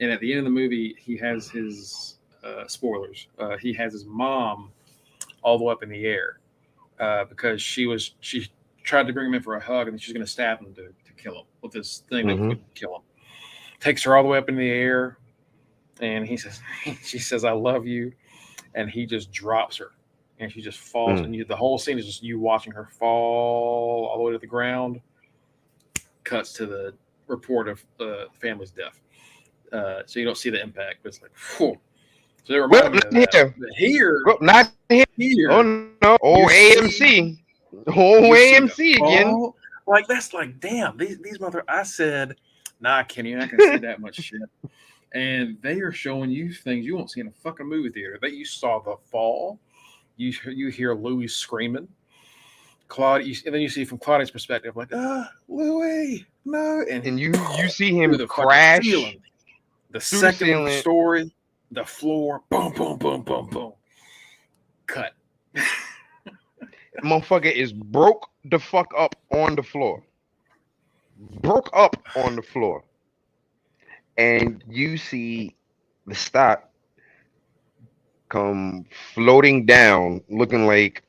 And at the end of the movie, he has his spoilers. He has his mom all the way up in the air because she tried to bring him in for a hug, and she's going to stab him to kill him with this thing that Mhm. would kill him. Takes her all the way up in the air, and he says, she says, "I love you," and he just drops her, and she just falls, Mm. and the whole scene is just you watching her fall all the way to the ground. Cuts to the report of the family's death, so you don't see the impact, but it's like, whew. So it Well, reminded me of not that. here. But here, Well, not here. Oh here, no. you Oh see AMC. Oh you see the AMC again. fall. Like that's like, damn, these mother. I said, nah, Kenny, you're not gonna see that much shit. And they are showing you things you won't see in a fucking movie theater. That you saw the fall. You hear Louis screaming. Claudia, and then you see from Claudia's perspective, like, Louis, no, and And you see through him the fucking crash ceiling. The through the second ceiling. story, the floor, boom, boom, boom, boom, boom, cut. Motherfucker is broke the fuck up on the floor. Broke up on the floor. And you see the stock come floating down, looking like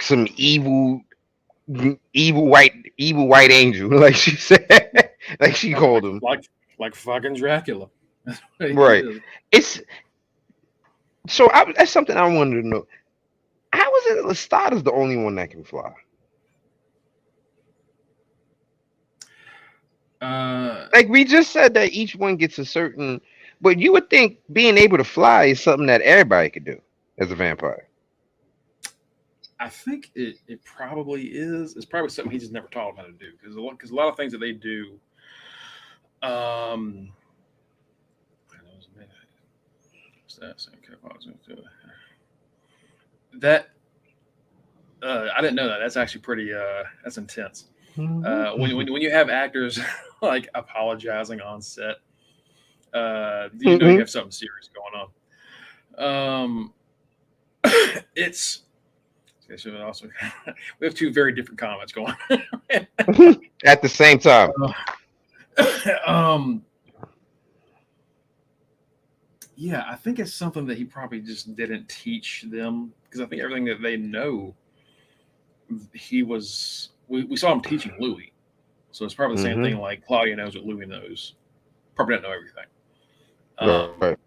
some evil white angel, like she said, like she like called like him. like like fucking Dracula. That's what he Right. is. It's that's something I wanted to know. How is it Lestat is the only one that can fly? Uh, Like we just said that each one gets a certain, but you would think being able to fly is something that everybody could do as a vampire. I think it probably is. It's probably something he just never taught him how to do because a lot of things that they do. Um, that I didn't know that. That's actually pretty. That's intense. When you have actors like apologizing on set, you know you Mhm. have something serious going on. It's also we have two very different comments going. At the same time. um, yeah, I think it's something that he probably just didn't teach them because I think everything that they know, he was. We saw him teaching Louis, so it's probably the same Hmm. thing. Like Claudia knows what Louis knows. Probably don't know everything. Right.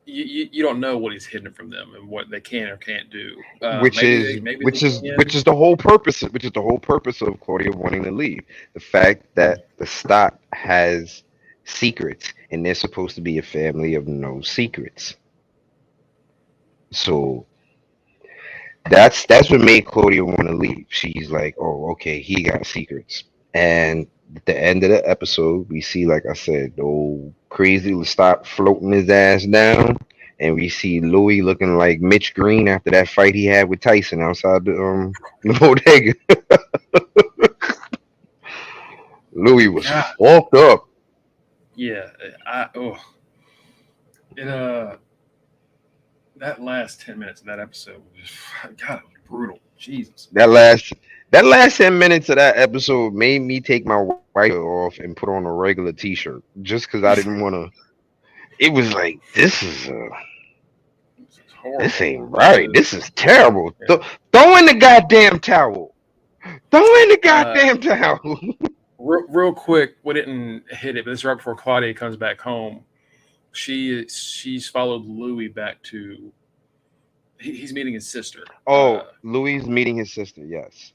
You don't know what he's hidden from them and what they can or can't do. Which is Maybe they which is which can. is the whole purpose. Which is the whole purpose of Claudia wanting to leave. The fact that the stock has secrets, and they're supposed to be a family of no secrets. So that's what made Claudia want to leave. She's like, oh, okay, he got secrets. And at the end of the episode, we see, like I said, the old crazy Lestat floating his ass down, and we see Louis looking like Mitch Green after that fight he had with Tyson outside the bodega. Louis was God, fucked up. yeah. It that last 10 minutes of that episode was just God, it was brutal. Jesus. That last that last 10 minutes of that episode made me take my white off and put on a regular T-shirt just because I didn't want to. It was like This is this horrible ain't right. because This is terrible. yeah. Throw in the goddamn towel. Throw in the Uh, goddamn towel. real quick, we didn't hit it, but this is right before Claudia comes back home. She's followed Louis back to he's meeting his sister, Oh, Louis meeting his sister. Yes.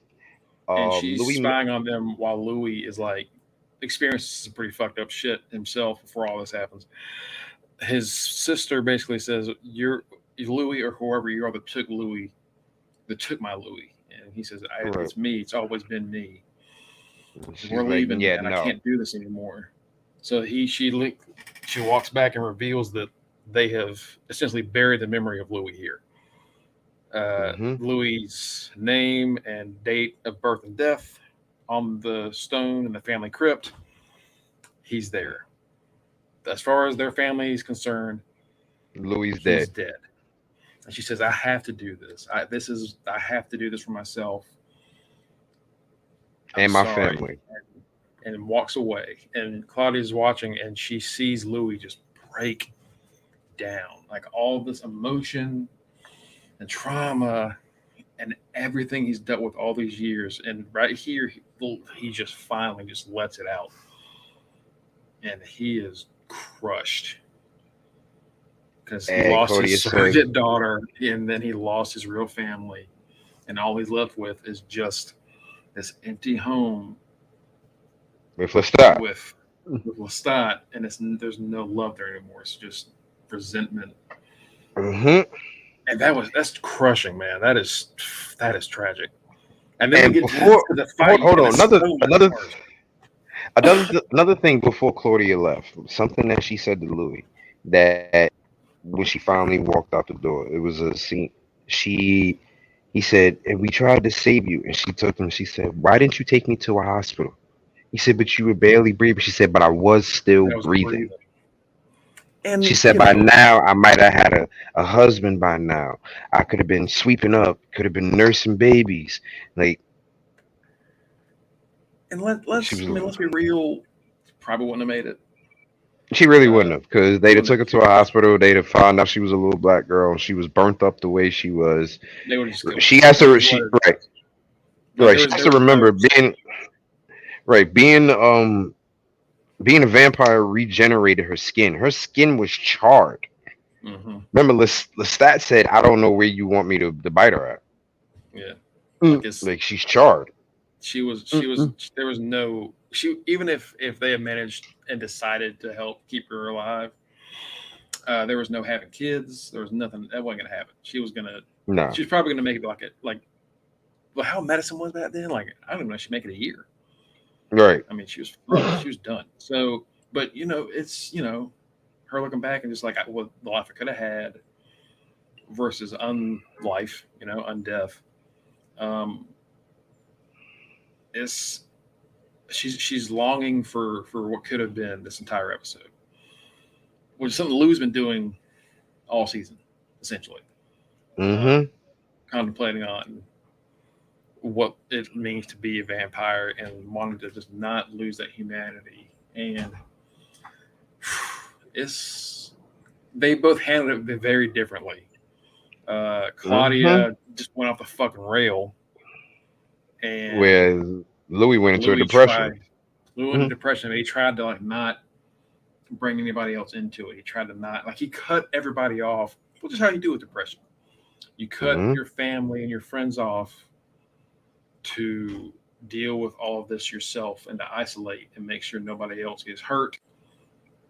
and she's Louis. spying on them while Louis is like experiences some pretty fucked up shit himself before all this happens. His sister basically says, "You're Louis or whoever you are that took Louis. that took my Louis. And he says, Right. it's me. It's always been me. She's We're like, leaving, yeah, and I no. can't do this anymore. So she walks back and reveals that they have essentially buried the memory of Louis here. Hmm. Louis's name and date of birth and death on the stone in the family crypt. He's there. As far as their family is concerned, Louis he's dead. dead. And she says, "I have to do this. I have to do this for myself. I'm And my sorry." family. And walks away. And Claudia's watching, and she sees Louis just break down, like all this emotion and trauma and everything he's dealt with all these years. And right here, he just finally just lets it out, and he is crushed because he And lost his Claudia said, surrogate daughter, and then he lost his real family, and all he's left with is just this empty home with Lestat. with Lestat, and there's no love there anymore. It's just resentment, Hmm. and that's crushing, man. That is tragic. And then we And get to before, the fight, hold and on, it's so much worse. another thing before Claudia left, something that she said to Louis that when she finally walked out the door, it was a scene. She He said, and we tried to save you. And she took him, she said, why didn't you take me to a hospital? He said, but you were barely breathing. She said, but I was still I was breathing. breathing, She and said, by now, I might have had a husband by now. I could have been sweeping up, could have been nursing babies. Like, she was, let's be real. Probably wouldn't have made it. she really Uh, wouldn't have, because they'd have wouldn't took her have. to a hospital. They'd have found out she was a little black girl and she was burnt up the way she was. They would have just killed her. She has They would to, just let her die. right, Like right. She has there to was no. remember right, being a vampire regenerated her skin. Her skin was charred. Hmm. Remember, Lestat said, "I don't know where you want me to bite her at." Yeah, like Mm. it's Like she's charred. she was Mm-mm. there was no she even if they had managed and decided to help keep her alive, there was no having kids. There was nothing that wasn't gonna happen. No, She was probably gonna make it like well, how medicine was back then. Like I don't even know if she'd make it a year. right. I mean, she was fucked. She was done. So, but it's her looking back and just like what the life I could have had versus unlife, undeath. Um, it's she's longing for what could have been this entire episode, which is something Lou's been doing all season, essentially, Mm-hmm. um, contemplating on what it means to be a vampire and wanting to just not lose that humanity. And it's they both handled it very differently. Mm-hmm. Claudia just went off the fucking rail, and Where Louis went into a Louis depression. tried. Louis went into Mm-hmm. depression. He tried to like not bring anybody else into it. He tried to not like he cut everybody off, which is how you do with depression. You cut Mm-hmm. your family and your friends off to deal with all of this yourself and to isolate and make sure nobody else gets hurt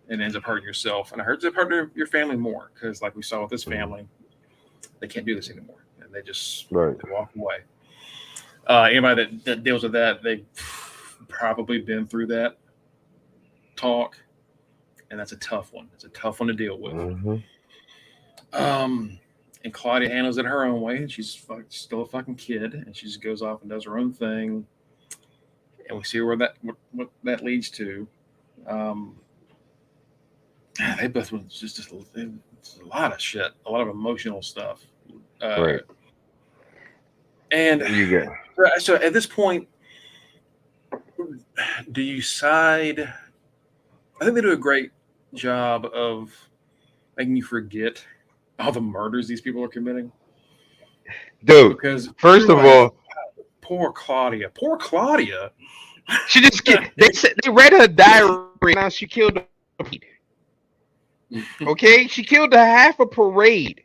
and ends up hurting yourself and it hurts up hurting your family more because like we saw with this family, they can't do this anymore and Right. they walk away. Anybody that deals with that, they've probably been through that talk, and that's a tough one. It's a tough one to deal with. Mm-hmm. Um, and Claudia handles it her own way, and still a fucking kid, and she just goes off and does her own thing, and we see where what that leads to. Um, they both were just a lot of shit, a lot of emotional stuff, uh, Right. and You get. so at this point, do you side? I think they do a great job of making you forget all the murders these people are committing Dude, because first you're of like, all, poor Claudia. she just they said they read her diary. Now she killed a parade. Okay, she killed a half a parade.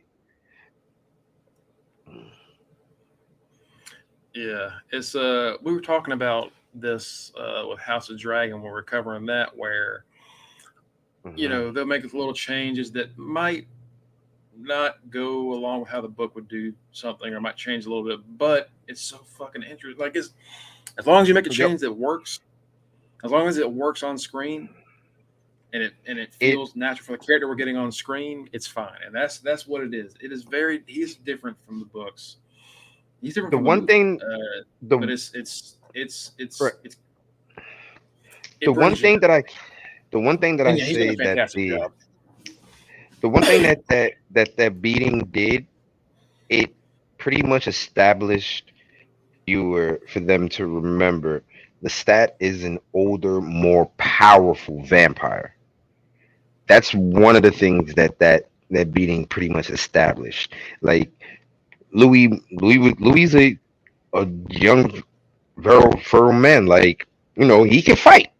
Yeah, it's we were talking about this with House of Dragon when we're covering that, where Hmm. they'll make little changes that might not go along with how the book would do something, or might change a little bit. But it's so fucking interesting. Like, it's, as long as you make a Yep. change that works, as long as it works on screen, and it It feels natural for the character we're getting on screen, it's fine. And that's what it is. It is very, he's different from the books. He's different the from the one movie. thing But the right, it the one brings you in. thing that I the one thing that I And yeah, he's done a say that fantastic job. the one thing that beating did, it pretty much established for the viewer for them to remember Lestat is an older, more powerful vampire. That's one of the things that beating pretty much established. Like Louis a young, very fertile man. Like, he can fight,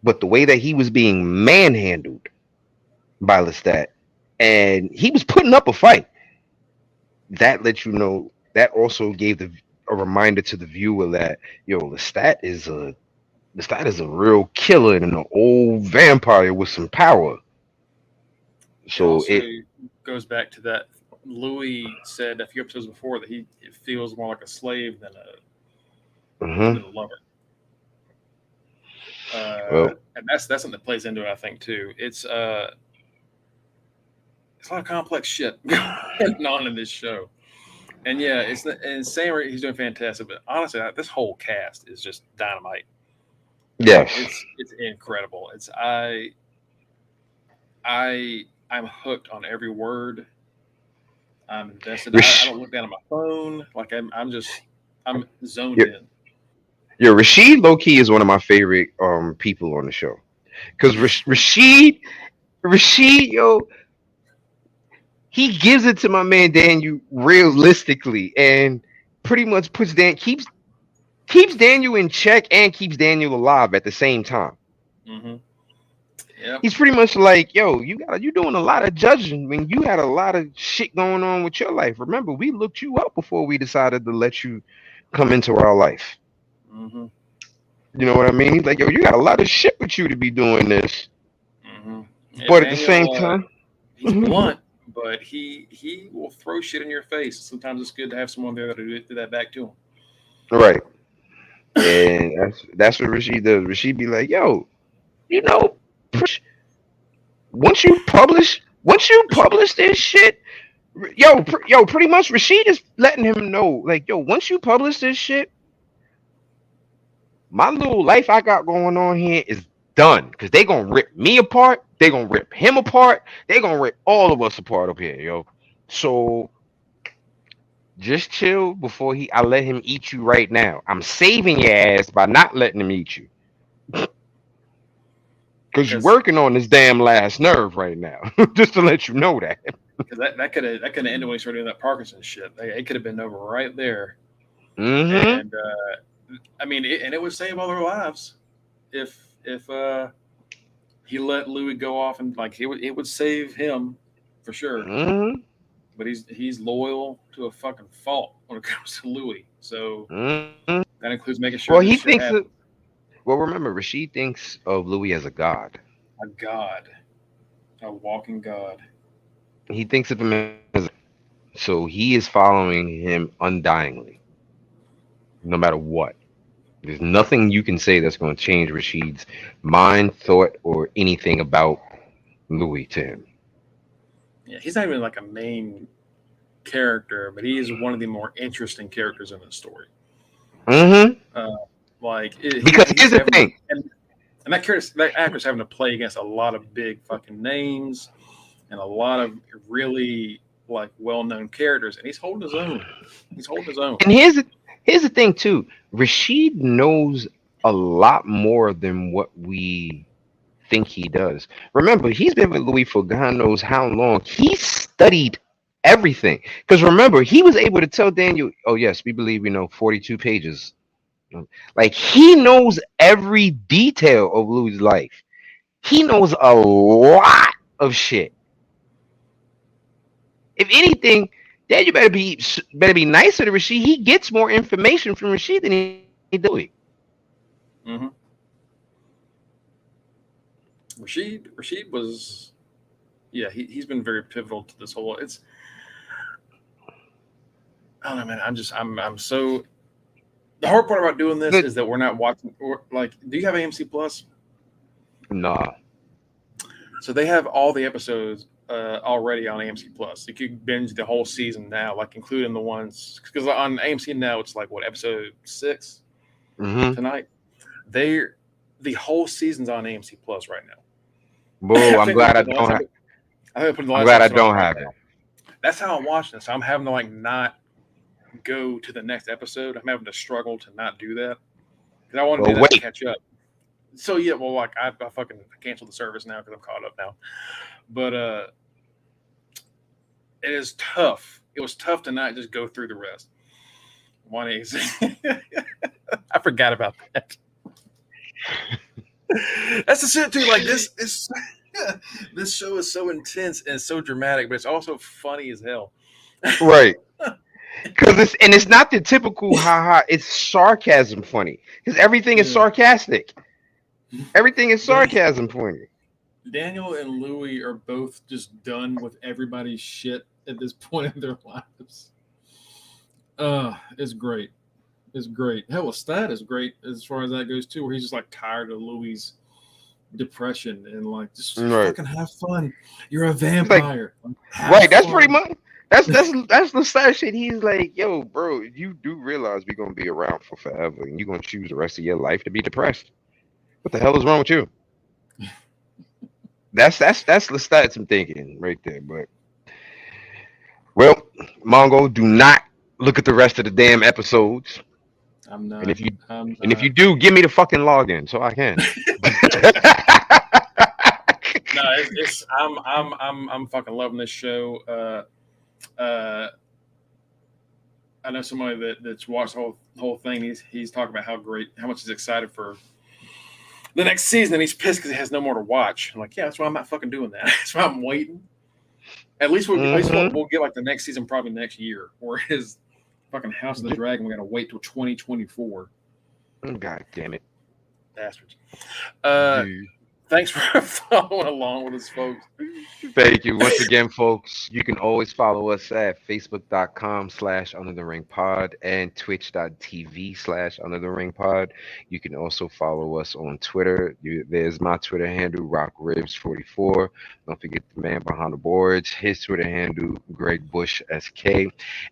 but the way that he was being manhandled by Lestat, and he was putting up a fight, that let you know. That also gave a reminder to the viewer that Lestat is a real killer and an old vampire with some power. It So also it. goes back to that. Louis said a few episodes before that he it feels more like a slave Mhm. than a lover. Well, And that's something that plays into it, I think, too. It's a lot of complex shit going on in this show. And yeah, and Sam, he's doing fantastic. But honestly, this whole cast is just dynamite. yes. It's incredible. I'm hooked on every word. I'm invested. I Rash- don't look down at my phone. Like, I'm zoned yeah, in. yeah, Rashid low key is one of my favorite people on the show because Rashid, yo, he gives it to my man Daniel realistically and pretty much keeps Daniel in check and keeps Daniel alive at the same time. Hmm. Yep. He's pretty much like, yo, you doing a lot of judging when you had a lot of shit going on with your life. Remember, we looked you up before we decided to let you come into our life. Hmm. You know what I mean? He's like, yo, you got a lot of shit with you to be doing this. Hmm. And But at the same Daniel, time, he's blunt, but he will throw shit in your face. Sometimes it's good to have someone there that do that back to right. And that's what Rashid does. Rashid be like, yo, you know, once you publish this shit, pretty much Rashid is letting him know, like, yo, once you publish this shit, my little life I got going on here is done. Cause they gonna rip me apart, they gonna rip him apart, they gonna rip all of us apart up here, yo. So just chill before I let him eat you right now. I'm saving your ass by not letting him eat you. Cause you're because working on this damn last nerve right now. Just to let you know that. that could have ended when he started doing that Parkinson shit. It could have been over right there. Mm-hmm. And I mean, and it would save all their lives if he let Louis go off, and like it would save him for sure. Mm-hmm. But he's loyal to a fucking fault when it comes to Louis. So Mm-hmm. that includes making Well, sure this he shit thinks happens. well, remember, Rashid thinks of Louis as a god. A god, a walking god. He thinks of him as so he is following him undyingly, no matter what. There's nothing you can say that's going to change Rashid's mind, thought, or anything about Louis to him. Yeah, he's not even like a main character, but he is one of the more interesting characters in the story. Mm-hmm. Uh, like Because he's here's the having to, thing. and that actor's having to play against a lot of big fucking names and a lot of really like well-known characters, and he's holding his own. He's holding his own. And here's the thing too. Rashid knows a lot more than what we think he does. Remember, he's been with Louis for God knows how long. He studied everything. Because remember, he was able to tell Daniel, oh yes, we believe we know 42 pages. Like he knows every detail of Louis' life. He knows a lot of shit. If anything, Daniel better be nicer to Rashid. He gets more information from Rashid than he does Louis. Hmm. Rashid was yeah, he's been very pivotal to this whole. It's I don't know, man. I'm so. The hard part about doing this The, is that we're not watching. Like, do you have AMC Plus? nah. So they have all the episodes already on AMC Plus. You could binge the whole season now, like including the ones because on AMC now it's like what episode 6 Hmm. tonight. They the whole season's on AMC Plus right now. Boo. I I'm think they glad I put the last don't. episode. I think they put the I'm last glad I episode on don't right have now. it. That's how I'm watching it. So I'm having to like not go to the next episode. I'm having to struggle to not do that because I want to Well, do that to wait. catch up. So yeah, well, like I fucking canceled the service now because I'm caught up now. But it is tough. It was tough to not just go through the rest. One is I forgot about that. That's the shit too. Like this is this show is so intense and so dramatic, but it's also funny as hell. Right. Because it's not the typical haha. It's sarcasm funny. Because everything is Yeah. sarcastic. Everything is Dan- sarcasm funny. Daniel and Louie are both just done with everybody's shit at this point in their lives. It's great. It's great. Hell, Lestat is great as far as that goes too, where he's just like tired of Louie's depression and like just Right. fucking have fun. You're a He's like, vampire. Have right. That's pretty fun. much. That's the side shit. He's like, yo, bro, you do realize we're gonna be around for forever, and you're gonna choose the rest of your life to be depressed. What the hell is wrong with you? That's the stats I'm thinking right there. But well, Mongo, do not look at the rest of the damn episodes. I'm And not. if you I'm and if not. you do, give me the fucking login so I can. No, I'm fucking loving this show. Uh, I know somebody that's watched the whole thing. He's talking about how much he's excited for the next season, and he's pissed because he has no more to watch. I'm like, yeah, that's why I'm not fucking doing that. That's why I'm waiting. Hmm. We'll get like the next season probably next year. Whereas fucking House of the Dragon, we got to wait till 2024. God damn it. Bastards. Uh, Dude. Thanks for following along with us, folks. Thank you once again, folks. You can always follow us at facebook.com/under the ring pod and twitch.tv/under the ring pod. You can also follow us on Twitter. There's my Twitter handle, rockribs44. Don't forget the man behind the boards, his Twitter handle, Greg Bush SK,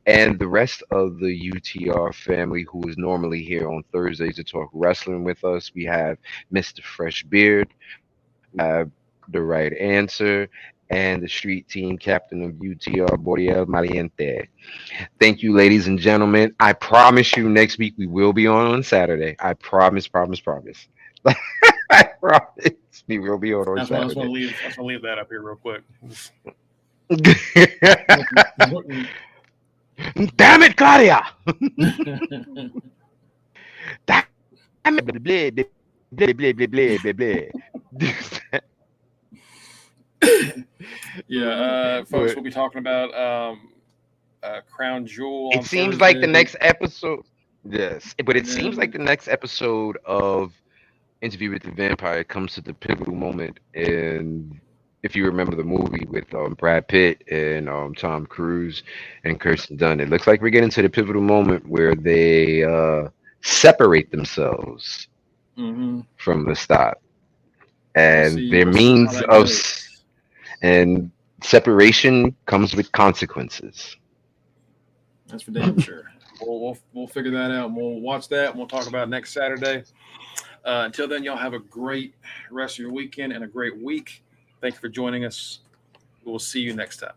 and the rest of the UTR family who is normally here on Thursdays to talk wrestling with us. We have Mr. Fresh Beard. We have the right answer, and the street team captain of UTR, Boriel Maliente. Thank you, ladies and gentlemen. I promise you next week we will be on Saturday. I promise, promise, promise. I promise we will be on I just want Saturday. to leave. I just want to leave that up here real quick. Damn it, Claudia! Damn it! Blah, blah, blah, blah, blah, blah, blah. Yeah, folks, But we'll be talking about Crown Jewel it on seems like the Thursday, next episode. Yes, but it and seems like then the next episode of Interview with the Vampire comes to the pivotal moment. And if you remember the movie with Brad Pitt and Tom Cruise and Kirsten Dunst, it looks like we're getting to the pivotal moment where they separate themselves mhm, from the stop, we'll and see. their We'll see how means that of goes. and separation comes with consequences. That's for damn sure. We'll figure that out. And we'll watch that. And we'll talk about it next Saturday. Until then, y'all have a great rest of your weekend and a great week. Thank you for joining us. We'll see you next time.